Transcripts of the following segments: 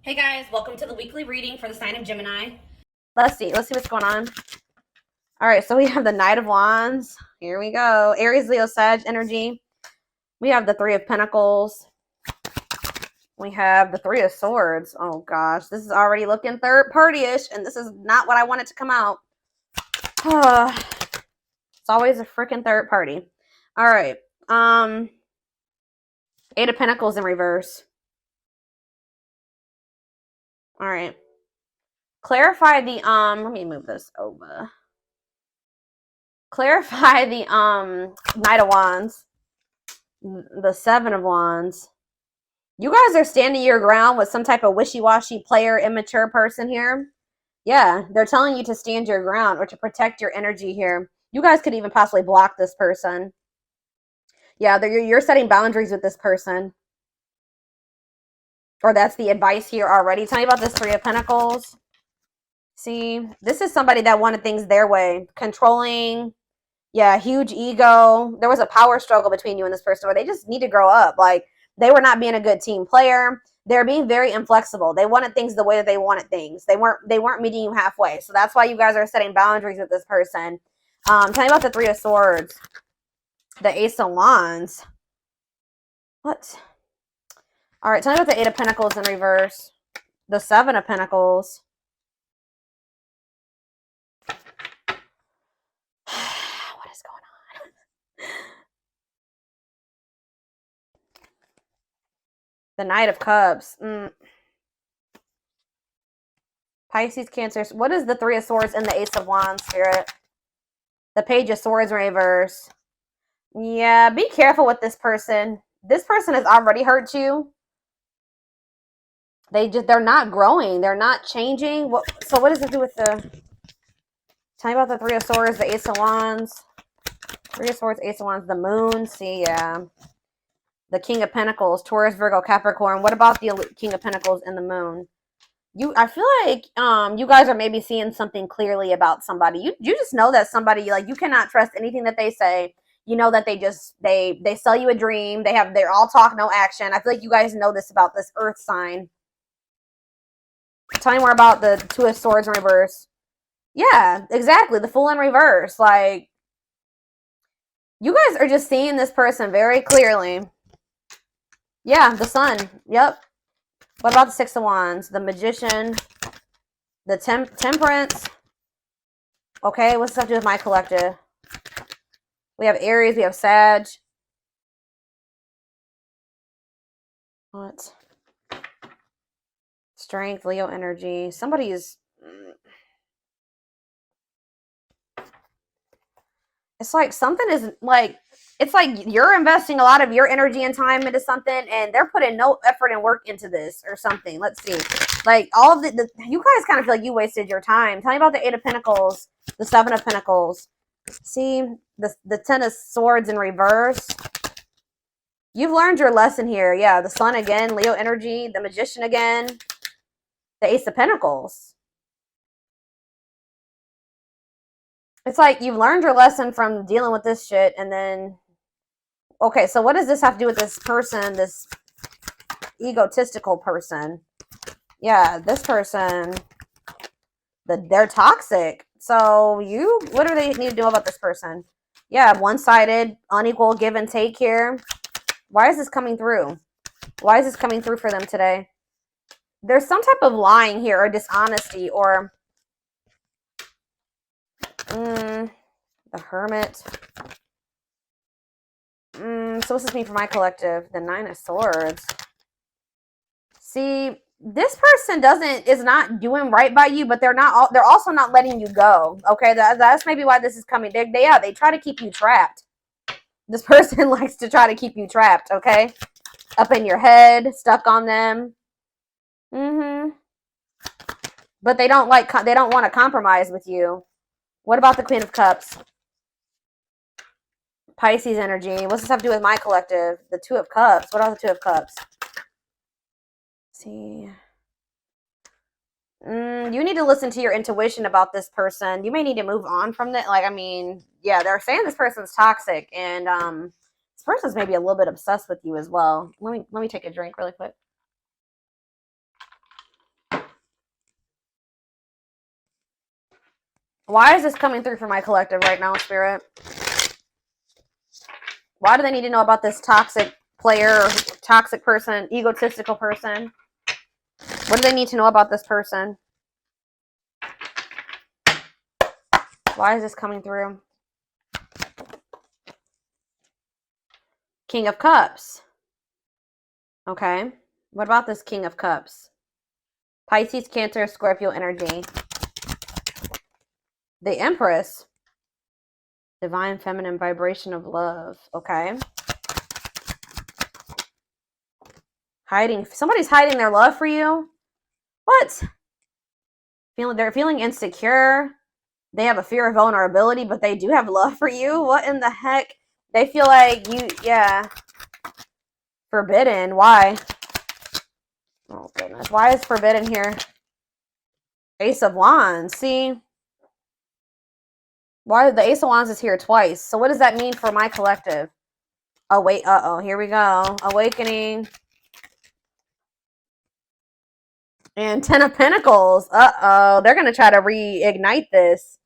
Hey guys, welcome to the weekly reading for the sign of Gemini. Let's see what's going on. All right, so we have the Knight of Wands. Here we go. Aries, Leo, Sag energy. We have the Three of Pentacles. We have the Three of Swords. Oh gosh, this is already looking third party-ish, and this is not what I wanted to come out. It's always a freaking third party. All right. Eight of Pentacles in reverse. All right. Clarify the let me move this over. Clarify the Knight of Wands. The Seven of Wands. You guys are standing your ground with some type of wishy-washy player, immature person here. Yeah, they're telling you to stand your ground or to protect your energy here. You guys could even possibly block this person. Yeah, you're setting boundaries with this person. Or that's the advice here already. Tell me about this Three of Pentacles. See, this is somebody that wanted things their way. Controlling. Yeah, huge ego. There was a power struggle between you and this person where they just need to grow up. Like, they were not being a good team player. They're being very inflexible. They wanted things the way that they wanted things. They weren't meeting you halfway. So that's why you guys are setting boundaries with this person. Tell me about the Three of Swords. The Ace of Wands. What? All right, tell me about the Eight of Pentacles in reverse. The Seven of Pentacles. What is going on? The Knight of Cups. Pisces, Cancer. What is the Three of Swords and the Ace of Wands, Spirit? The Page of Swords in reverse. Yeah, be careful with this person. This person has already hurt you. They're not growing. They're not changing. So what does it do with the... Tell me about the Three of Swords, the Ace of Wands. Three of Swords, Ace of Wands, the Moon. See, yeah. The King of Pentacles, Taurus, Virgo, Capricorn. What about the King of Pentacles and the Moon? I feel like you guys are maybe seeing something clearly about somebody. You just know that somebody, like, you cannot trust anything that they say. You know that they sell you a dream. They're all talk, no action. I feel like you guys know this about this Earth sign. Tell me more about the Two of Swords in reverse. Yeah, exactly. The Fool in reverse. Like, you guys are just seeing this person very clearly. Yeah, the Sun. Yep. What about the Six of Wands? The Magician. The Temperance. Okay, what's up to do with my collective? We have Aries. We have Sag. What? Strength, Leo energy. Somebody is... It's like something is like... It's like you're investing a lot of your energy and time into something, and they're putting no effort and work into this or something. Let's see. Like, all of you guys kind of feel like you wasted your time. Tell me about the Eight of Pentacles, the Seven of Pentacles. See, the Ten of Swords in reverse. You've learned your lesson here. Yeah, the Sun again, Leo energy, the Magician again, the Ace of Pentacles. It's like you've learned your lesson from dealing with this shit, and then... Okay, so what does this have to do with this person, this egotistical person? Yeah, this person, they're toxic. So what do they need to do about this person? Yeah, one-sided, unequal give and take here. Why is this coming through? Why is this coming through for them today? There's some type of lying here or dishonesty or... the Hermit. So what's this mean for my collective? The Nine of Swords. See, this person is not doing right by you, but they're also not letting you go. Okay, that's maybe why this is coming. They try to keep you trapped. This person likes to try to keep you trapped. Okay, up in your head, stuck on them. But they don't want to compromise with you. What about the Queen of Cups? Pisces energy. What's this have to do with my collective? The Two of Cups. What are the Two of Cups? See. You need to listen to your intuition about this person. You may need to move on from that. Like, I mean, yeah, they're saying this person's toxic, and this person's maybe a little bit obsessed with you as well. Let me take a drink really quick. Why is this coming through for my collective right now, Spirit? Why do they need to know about this toxic player, or toxic person, egotistical person? What do they need to know about this person? Why is this coming through? King of Cups. Okay. What about this King of Cups? Pisces, Cancer, Scorpio energy. The Empress. Divine feminine vibration of love. Okay. Hiding. Somebody's hiding their love for you. What? They're feeling insecure. They have a fear of vulnerability, but they do have love for you. What in the heck? They feel like you, yeah. Forbidden. Why? Oh, goodness. Why is forbidden here? Ace of Wands. See? Why the Ace of Wands is here twice? So what does that mean for my collective? Oh, wait. Uh-oh. Here we go. Awakening. And Ten of Pentacles. Uh-oh. They're going to try to reignite this.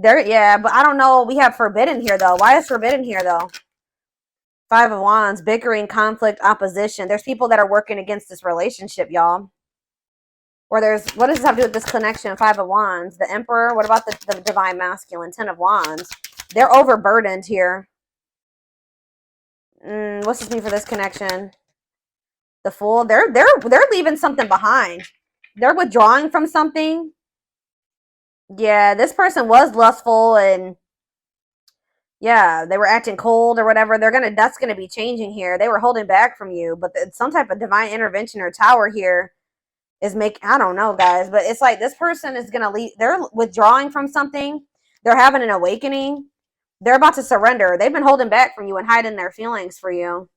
Yeah, but I don't know. We have forbidden here, though. Why is forbidden here, though? Five of Wands. Bickering, conflict, opposition. There's people that are working against this relationship, y'all. Or there's, what does this have to do with this connection? Five of Wands. The Emperor. What about the Divine Masculine? Ten of Wands. They're overburdened here. What's this mean for this connection? The Fool. They're leaving something behind. They're withdrawing from something. Yeah, this person was lustful and yeah, they were acting cold or whatever. That's gonna be changing here. They were holding back from you, but some type of divine intervention or tower here is I don't know, guys, but it's like this person is gonna leave. They're withdrawing from something. They're having an awakening. They're about to surrender. They've been holding back from you and hiding their feelings for you.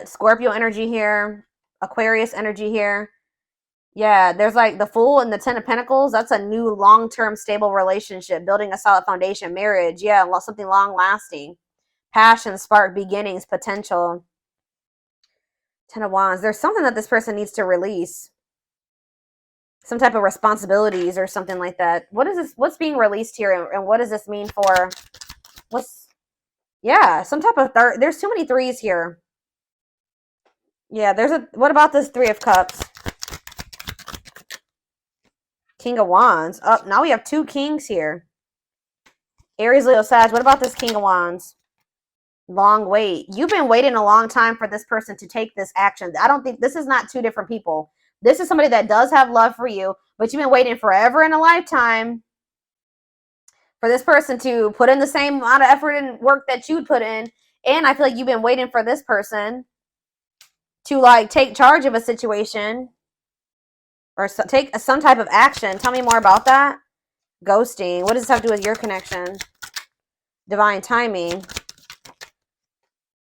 Scorpio energy here, Aquarius energy here. Yeah, there's like the Fool and the Ten of Pentacles. That's a new long-term stable relationship, building a solid foundation, marriage. Yeah, something long-lasting. Passion, spark, beginnings, potential. Ten of Wands. There's something that this person needs to release. Some type of responsibilities or something like that. What is this? What's being released here, and what does this mean for? Yeah, some type of there's too many threes here. Yeah, what about this Three of Cups? King of Wands. Oh, now we have two kings here. Aries, Leo, Sag. What about this King of Wands? Long wait. You've been waiting a long time for this person to take this action. I don't think this is not two different people. This is somebody that does have love for you, but you've been waiting forever in a lifetime for this person to put in the same amount of effort and work that you'd put in. And I feel like you've been waiting for this person to like take charge of a situation or take some type of action. Tell me more about that. Ghosting. What does this have to do with your connection? Divine timing.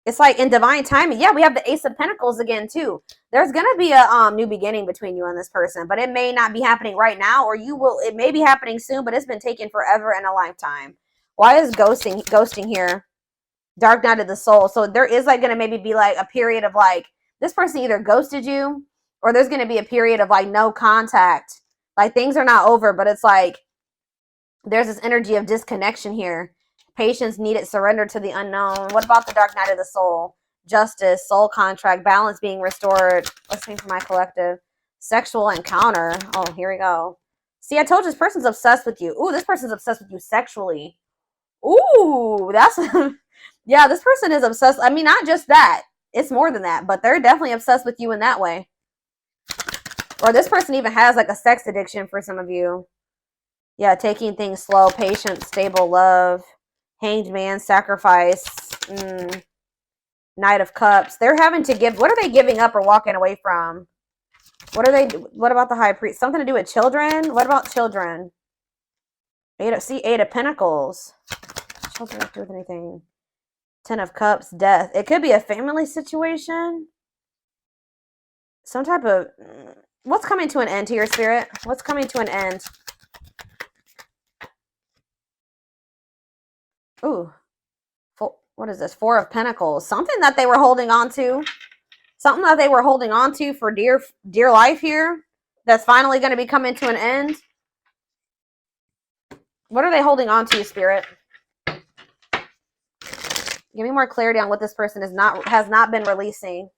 It's like in divine timing. Yeah, we have the Ace of Pentacles again, too. There's going to be a new beginning between you and this person, but it may not be happening right now, or it may be happening soon, but it's been taken forever and a lifetime. Why is ghosting here? Dark night of the soul. So there is like going to maybe be like a period of like, this person either ghosted you, or there's going to be a period of like no contact. Like things are not over, but it's like there's this energy of disconnection here. Patience needed, surrender to the unknown. What about the dark night of the soul? Justice, soul contract, balance being restored. Let's see for my collective. Sexual encounter. Oh, here we go. See, I told you this person's obsessed with you. Ooh, this person's obsessed with you sexually. Ooh, that's... yeah, this person is obsessed. I mean, not just that. It's more than that, but they're definitely obsessed with you in that way. Or this person even has like a sex addiction for some of you. Yeah, taking things slow, patient, stable love. Hanged man, sacrifice, Knight of Cups. They're having to give. What are they giving up or walking away from? What about the High Priest? Something to do with children? What about children? Eight of Pentacles. Children have to do with anything. Ten of Cups, death. It could be a family situation. Some type of... What's coming to an end here, Spirit? What's coming to an end? Ooh. What is this? Four of Pentacles. Something that they were holding on to. Something that they were holding on to for dear life here. That's finally going to be coming to an end. What are they holding on to, Spirit? Give me more clarity on what this person has not been releasing.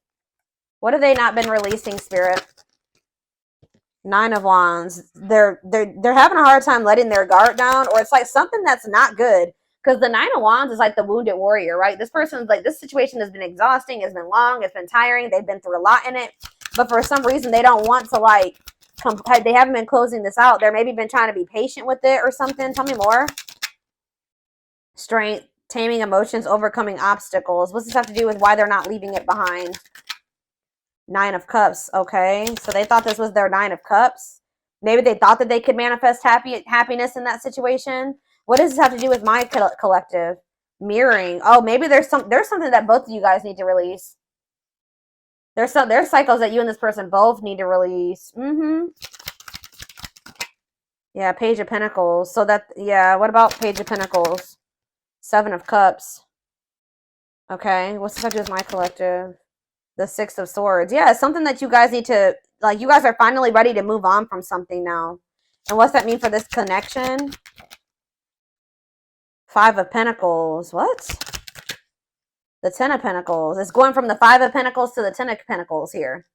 What have they not been releasing, Spirit? 9 of Wands. They're having a hard time letting their guard down, or it's like something that's not good. Because the 9 of Wands is like the wounded warrior, right? This person's like, this situation has been exhausting, it's been long, it's been tiring, they've been through a lot in it. But for some reason, they don't want to like, they haven't been closing this out. They're maybe been trying to be patient with it or something. Tell me more. Strength, taming emotions, overcoming obstacles. What's this have to do with why they're not leaving it behind? 9 of Cups. Okay, so they thought this was their 9 of Cups. Maybe they thought that they could manifest happiness in that situation. What does this have to do with my collective? Mirroring. Oh, maybe there's something that both of you guys need to release. There's cycles that you and this person both need to release. Yeah, Page of Pentacles. So that, yeah, what about Page of Pentacles? 7 of Cups. Okay, what's this have to do with my collective? The 6 of Swords. Yeah, it's something that you guys need to, like, you guys are finally ready to move on from something now. And what's that mean for this connection? 5 of Pentacles. What? The 10 of Pentacles. It's going from the 5 of Pentacles to the 10 of Pentacles here.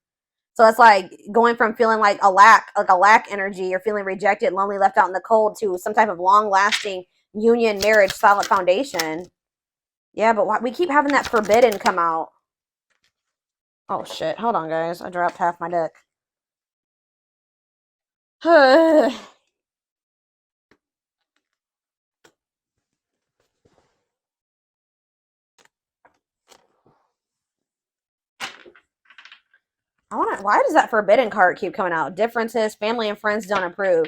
So it's like going from feeling like a lack energy, or feeling rejected, lonely, left out in the cold, to some type of long-lasting union, marriage, solid foundation. Yeah, but we keep having that forbidden come out. Oh, shit. Hold on, guys. I dropped half my deck. Why does that forbidden card keep coming out? Differences, family and friends don't approve.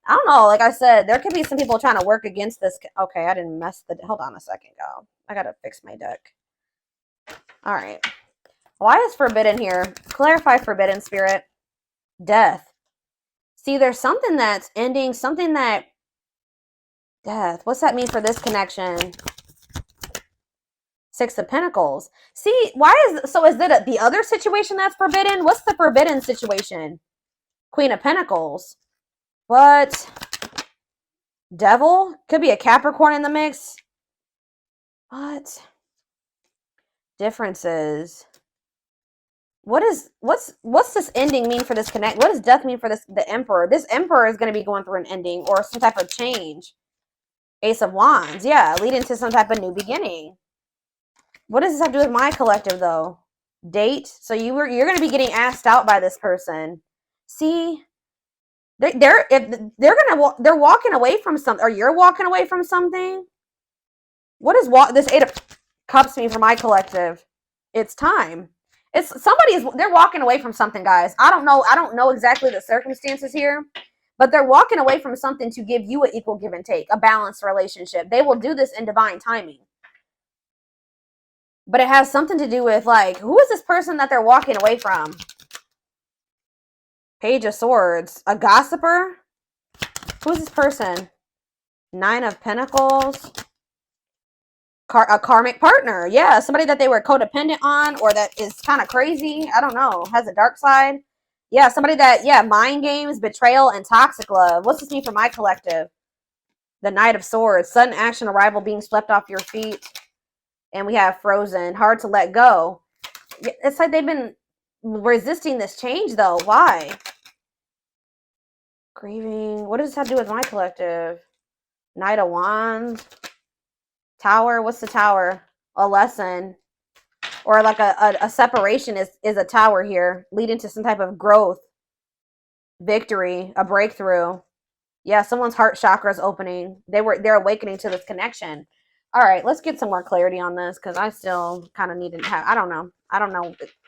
I don't know. Like I said, there could be some people trying to work against this. Okay, I didn't mess the... Hold on a second, y'all. I gotta fix my deck. All right. Why is forbidden here? Clarify forbidden, Spirit. Death. See, there's something that's ending, something that... Death. What's that mean for this connection? 6 of Pentacles. See, so is it the other situation that's forbidden? What's the forbidden situation? Queen of Pentacles. What? Devil? Could be a Capricorn in the mix. What? Differences. What's this ending mean for this connect? What does death mean for the Emperor? This Emperor is going to be going through an ending or some type of change. Ace of Wands. Yeah, leading to some type of new beginning. What does this have to do with my collective, though? Date. So you're going to be getting asked out by this person. See, they're walking away from something, or you're walking away from something. What does this 8 of Cups mean for my collective? It's time. They're walking away from something, guys. I don't know exactly the circumstances here, but they're walking away from something to give you an equal give and take, a balanced relationship. They will do this in divine timing. But it has something to do with, like, who is this person that they're walking away from? Page of Swords. A gossiper? Who is this person? 9 of Pentacles. A karmic partner. Yeah, somebody that they were codependent on, or that is kind of crazy. I don't know. Has a dark side. Yeah, somebody that, yeah, mind games, betrayal, and toxic love. What's this mean for my collective? The Knight of Swords. Sudden action, arrival, being swept off your feet. And we have Frozen. Hard to let go. It's like they've been resisting this change, though. Why? Grieving. What does this have to do with my collective? Knight of Wands. Tower. What's the Tower? A lesson. Or like a separation is a tower here. Leading to some type of growth. Victory. A breakthrough. Yeah, someone's heart chakra is opening. They're awakening to this connection. All right, let's get some more clarity on this, because I still kind of need to have, I don't know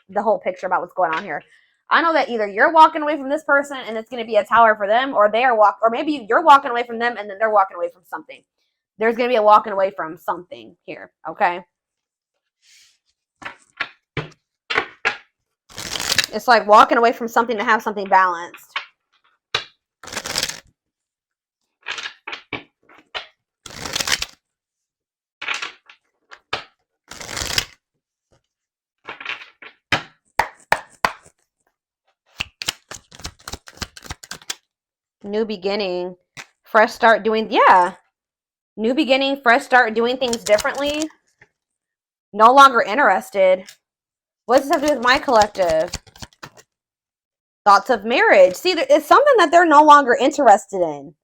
the whole picture about what's going on here. I know that either you're walking away from this person and it's going to be a tower for them, or or maybe you're walking away from them and then they're walking away from something. There's going to be a walking away from something here, okay? It's like walking away from something to have something balanced. New beginning. Fresh start doing, yeah. New beginning, fresh start, doing things differently. No longer interested. What does this have to do with my collective? Thoughts of marriage. See, it's something that they're no longer interested in.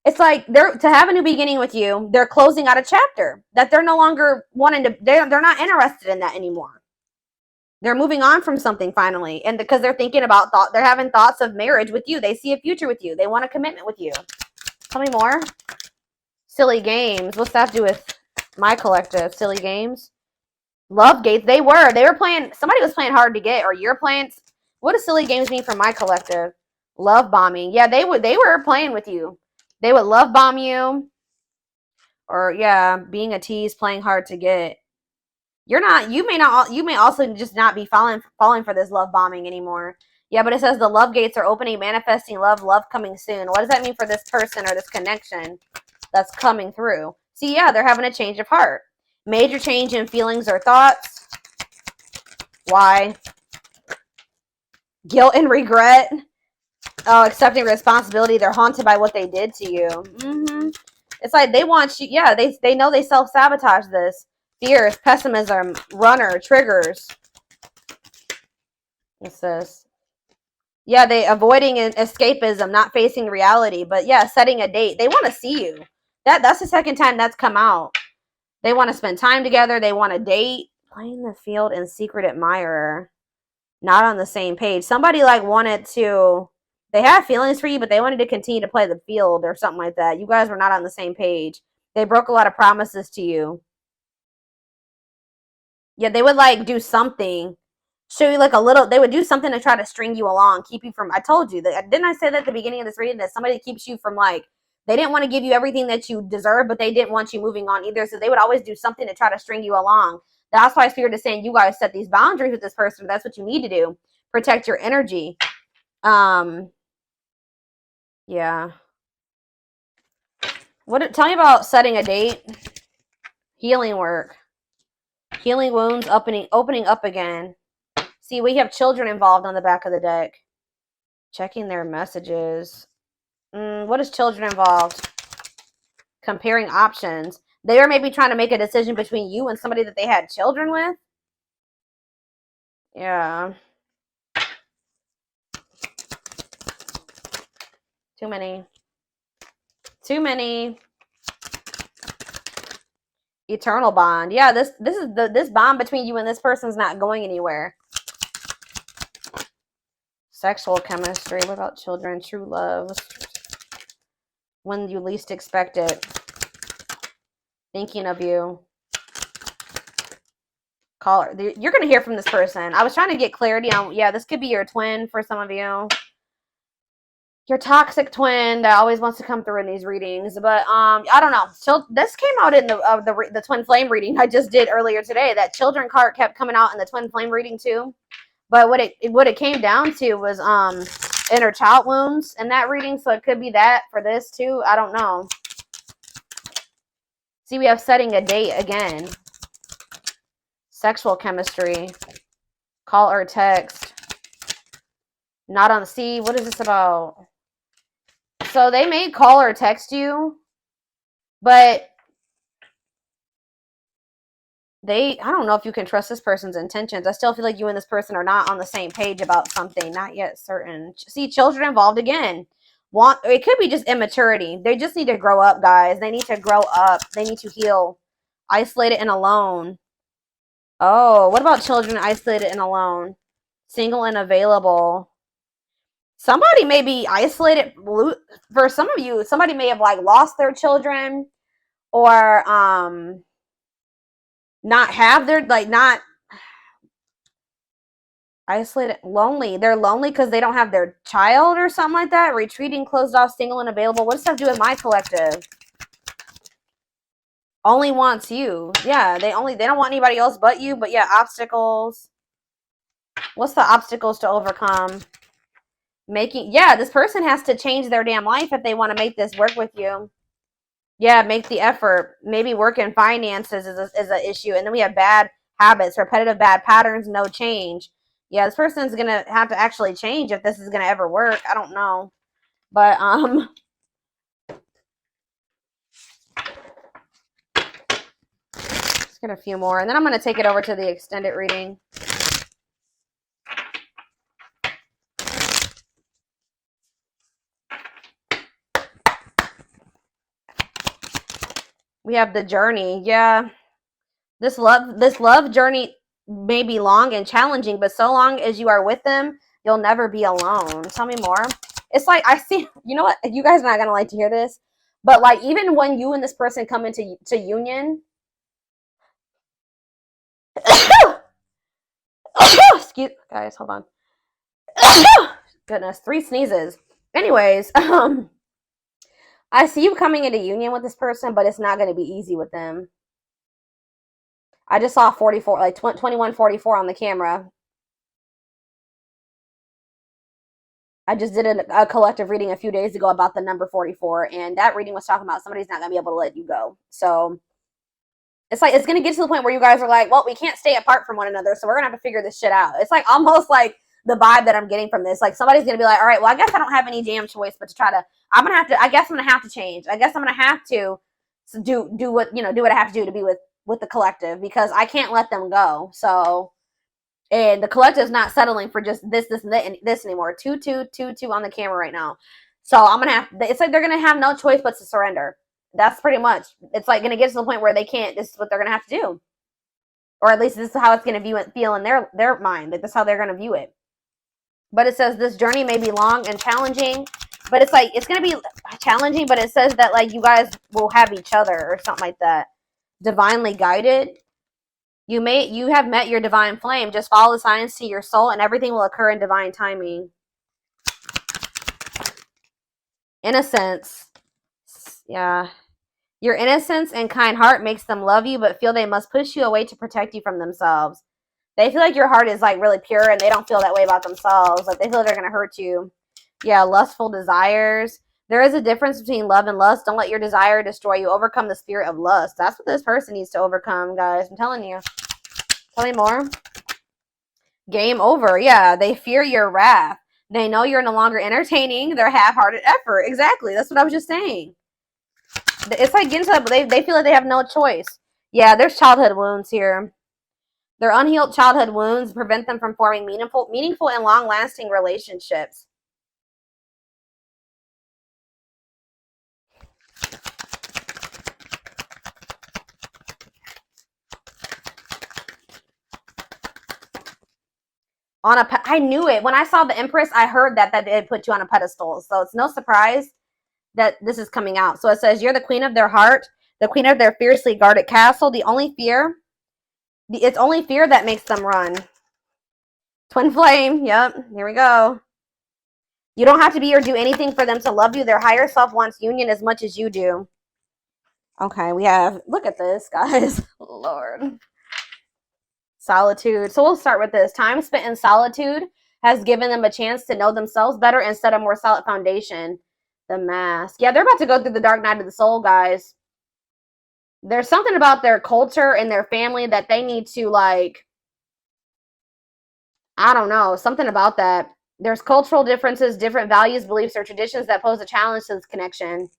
It's like to have a new beginning with you. They're closing out a chapter that they're no longer wanting to. They're not interested in that anymore. They're moving on from something finally, and because they're thinking about they're having thoughts of marriage with you. They see a future with you. They want a commitment with you. Tell me more. Silly games. What's that to do with my collective? Silly games. Love gates. They were playing. Somebody was playing hard to get, or you're playing. What does silly games mean for my collective? Love bombing. Yeah, they were playing with you. They would love bomb you, or yeah, being a tease, playing hard to get. You're not. You may also just not be falling for this love bombing anymore. Yeah, but it says the love gates are opening, manifesting love coming soon. What does that mean for this person or this connection that's coming through? See, yeah, they're having a change of heart. Major change in feelings or thoughts. Why? Guilt and regret. Oh, accepting responsibility. They're haunted by what they did to you. It's like they want you. Yeah, they know they self-sabotage this. Fears, pessimism, runner, triggers. What's this? Yeah, they avoiding escapism, not facing reality. But yeah, setting a date. They want to see you. That's the second time that's come out. They want to spend time together. They want to date. Playing the field and secret admirer. Not on the same page. Somebody like wanted to. They have feelings for you, but they wanted to continue to play the field or something like that. You guys were not on the same page. They broke a lot of promises to you. Yeah, they would like do something, show you like a little. They would do something to try to string you along, keep you from. I told you that. Didn't I say that at the beginning of this reading that somebody keeps you from like. They didn't want to give you everything that you deserve, but they didn't want you moving on either. So they would always do something to try to string you along. That's why Spirit is saying you guys set these boundaries with this person. That's what you need to do. Protect your energy. Yeah. Tell me about setting a date. Healing work. Healing wounds, opening up again. See, we have children involved on the back of the deck. Checking their messages. What is children involved? Comparing options. They are maybe trying to make a decision between you and somebody that they had children with. Yeah. Too many. Eternal bond. Yeah, this bond between you and this person's not going anywhere. Sexual chemistry. What about children? True love. When you least expect it. Thinking of you. Caller. You're going to hear from this person. I was trying to get clarity on, yeah, this could be your twin for some of you. Your toxic twin that always wants to come through in these readings. But I don't know. So this came out in the twin flame reading I just did earlier today. That children card kept coming out in the twin flame reading too. But what it came down to was inner child wounds in that reading. So it could be that for this too. I don't know. See, we have setting a date again. Sexual chemistry. Call or text. Not on the sea. What is this about? So they may call or text you, but I don't know if you can trust this person's intentions. I still feel like you and this person are not on the same page about something. Not yet certain. See, children involved again. It could be just immaturity. They just need to grow up, guys. They need to grow up. They need to heal. Isolated and alone. Oh, what about children isolated and alone? Single and available. Somebody may be isolated. For some of you, somebody may have like lost their children or not have their, like, not isolated, lonely. They're lonely because they don't have their child or something like that. Retreating, closed off, single and available. What does that have to do with my collective? Only wants you. Yeah, they don't want anybody else but you. But yeah, obstacles. What's the obstacles to overcome? Yeah, this person has to change their damn life if they want to make this work with you. Yeah, make the effort. Maybe work in finances is an issue. And then we have bad habits, repetitive bad patterns, no change. Yeah, this person's going to have to actually change if this is going to ever work. I don't know. But, Get a few more, and then I'm going to take it over to the extended reading. We have the journey. Yeah. This love journey may be long and challenging, but so long as you are with them, you'll never be alone. Tell me more. It's like, I see, you know what? You guys are not going to like to hear this, but like, even when you and this person come into union, excuse, guys, hold on. Goodness, 3 sneezes. Anyways, I see you coming into union with this person, but it's not going to be easy with them. I just saw 44, like 2144 on the camera. I just did a collective reading a few days ago about the number 44, and that reading was talking about somebody's not going to be able to let you go. So it's like, it's going to get to the point where you guys are like, well, we can't stay apart from one another, so we're going to have to figure this shit out. It's like almost like the vibe that I'm getting from this. Like, somebody's going to be like, all right, well, I guess I don't have any damn choice but to try to, I guess I'm going to have to change. I guess I'm going to have to do what, do what I have to do to be with the collective, because I can't let them go. So, and the collective is not settling for just this and this anymore. 2 on the camera right now. So I'm going to have, it's like they're going to have no choice but to surrender. That's pretty much, it's like going to get to the point where they can't, this is what they're going to have to do. Or at least this is how it's going to feel in their mind. Like, this is how they're going to view it. But it says this journey may be long and challenging, but it's like, it's going to be challenging, but it says that like you guys will have each other or something like that. Divinely guided. You have met your divine flame. Just follow the signs to your soul and everything will occur in divine timing. Innocence. Yeah. Your innocence and kind heart makes them love you, but feel they must push you away to protect you from themselves. They feel like your heart is like really pure and they don't feel that way about themselves. Like, they feel like they're going to hurt you. Yeah, lustful desires. There is a difference between love and lust. Don't let your desire destroy you. Overcome the spirit of lust. That's what this person needs to overcome, guys. I'm telling you. Tell me more. Game over. Yeah, they fear your wrath. They know you're no longer entertaining their half-hearted effort. Exactly. That's what I was just saying. It's like getting to that, they feel like they have no choice. Yeah, there's childhood wounds here. Their unhealed childhood wounds prevent them from forming meaningful and long-lasting relationships. I knew it. When I saw the Empress, I heard that they put you on a pedestal. So it's no surprise that this is coming out. So it says, you're the queen of their heart, the queen of their fiercely guarded castle. It's only fear that makes them run. Twin flame. Yep. Here we go. You don't have to be or do anything for them to love you. Their higher self wants union as much as you do. Okay, we have, look at this, guys. Lord. Solitude. So we'll start with this. Time spent in solitude has given them a chance to know themselves better and set a more solid foundation. The Mask. Yeah, they're about to go through the dark night of the soul, guys. There's something about their culture and their family that they need to, like, I don't know, something about that. There's cultural differences, different values, beliefs, or traditions that pose a challenge to this connection.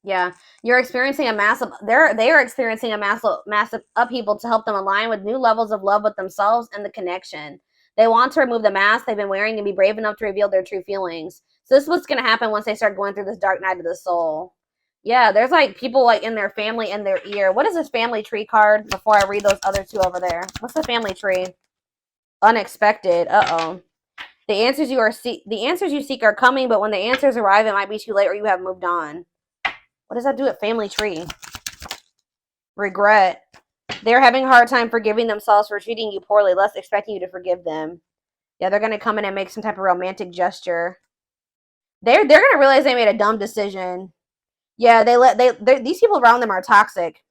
Yeah, you're experiencing a massive, they are experiencing a massive upheaval to help them align with new levels of love with themselves and the connection. They want to remove the mask they've been wearing and be brave enough to reveal their true feelings. So this is what's going to happen once they start going through this dark night of the soul. Yeah, there's like people like in their family in their ear. What is this family tree card before I read those other two over there? What's the family tree? Unexpected. Uh-oh. The answers you seek are coming, but when the answers arrive, it might be too late or you have moved on. What does that do at family tree? Regret. They're having a hard time forgiving themselves for treating you poorly, less expecting you to forgive them. Yeah, they're going to come in and make some type of romantic gesture. They're going to realize they made a dumb decision. Yeah, these people around them are toxic.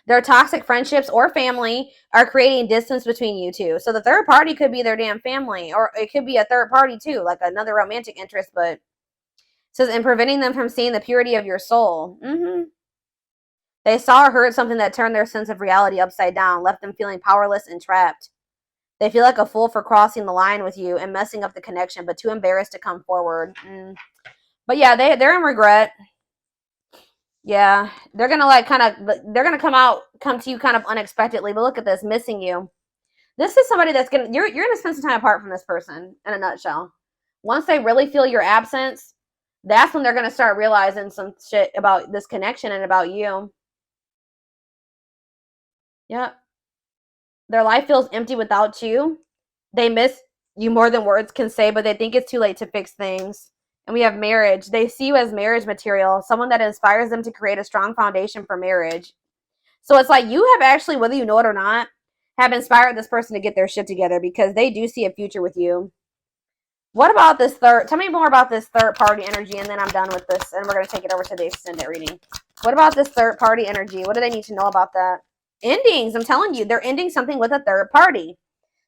Their toxic friendships or family are creating distance between you two. So the third party could be their damn family, or it could be a third party too, like another romantic interest, but says, and preventing them from seeing the purity of your soul. They saw or heard something that turned their sense of reality upside down, left them feeling powerless and trapped. They feel like a fool for crossing the line with you and messing up the connection, but too embarrassed to come forward. But yeah, they're in regret. Yeah, they're gonna like kind of, they're gonna come to you kind of unexpectedly. But look at this, missing you. This is somebody that's gonna, you're gonna spend some time apart from this person. In a nutshell, once they really feel your absence, that's when they're gonna start realizing some shit about this connection and about you. Yeah, their life feels empty without you. They miss you more than words can say, but they think it's too late to fix things. And we have marriage. They see you as marriage material, someone that inspires them to create a strong foundation for marriage. So it's like you have actually, whether you know it or not, have inspired this person to get their shit together because they do see a future with you. What about this third? Tell me more about this third party energy, and then I'm done with this, and we're going to take it over to the extended reading. What about this third party energy? What do they need to know about that? Endings. I'm telling you, they're ending something with a third party.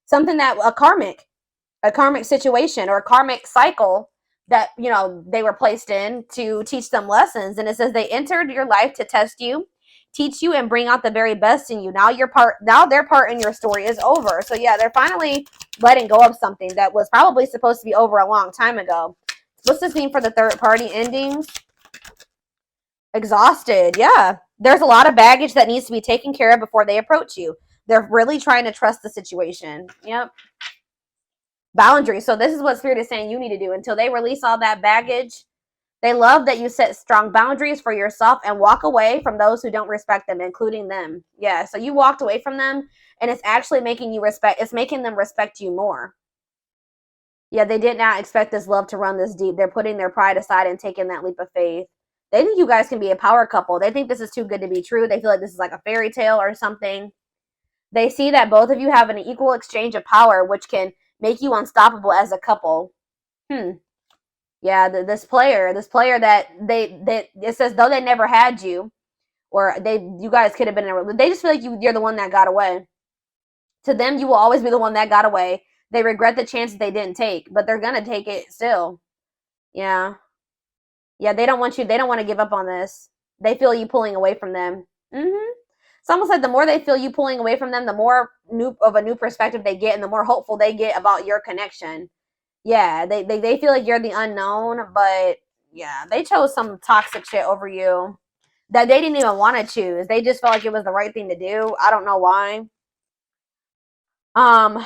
Something that a karmic situation or a karmic cycle that, you know, they were placed in to teach them lessons. And it says they entered your life to test you, teach you, and bring out the very best in you. Now their part in your story is over. So yeah, they're finally letting go of something that was probably supposed to be over a long time ago. What's this mean for the third party endings? Exhausted. Yeah, there's a lot of baggage that needs to be taken care of before they approach you. They're really trying to trust the situation. Yep. Boundaries. So this is what Spirit is saying you need to do until they release all that baggage. They love that you set strong boundaries for yourself and walk away from those who don't respect them, including them. Yeah, so you walked away from them, and it's actually making you respect, it's making them respect you more. Yeah, they did not expect this love to run this deep. They're putting their pride aside and taking that leap of faith. They think you guys can be a power couple. They think this is too good to be true. They feel like this is like a fairy tale or something. They see that both of you have an equal exchange of power, which can make you unstoppable as a couple. Yeah, this player that it says though they never had you, or you guys could have been in a, they just feel like you're the one that got away. To them, you will always be the one that got away. They regret the chances they didn't take, but they're gonna take it still. Yeah, yeah, they don't want you. They don't want to give up on this. They feel you pulling away from them. It's almost like the more they feel you pulling away from them, the more a new perspective they get, and the more hopeful they get about your connection. Yeah, they feel like you're the unknown, but yeah, they chose some toxic shit over you that they didn't even want to choose. They just felt like it was the right thing to do. I don't know why. Um,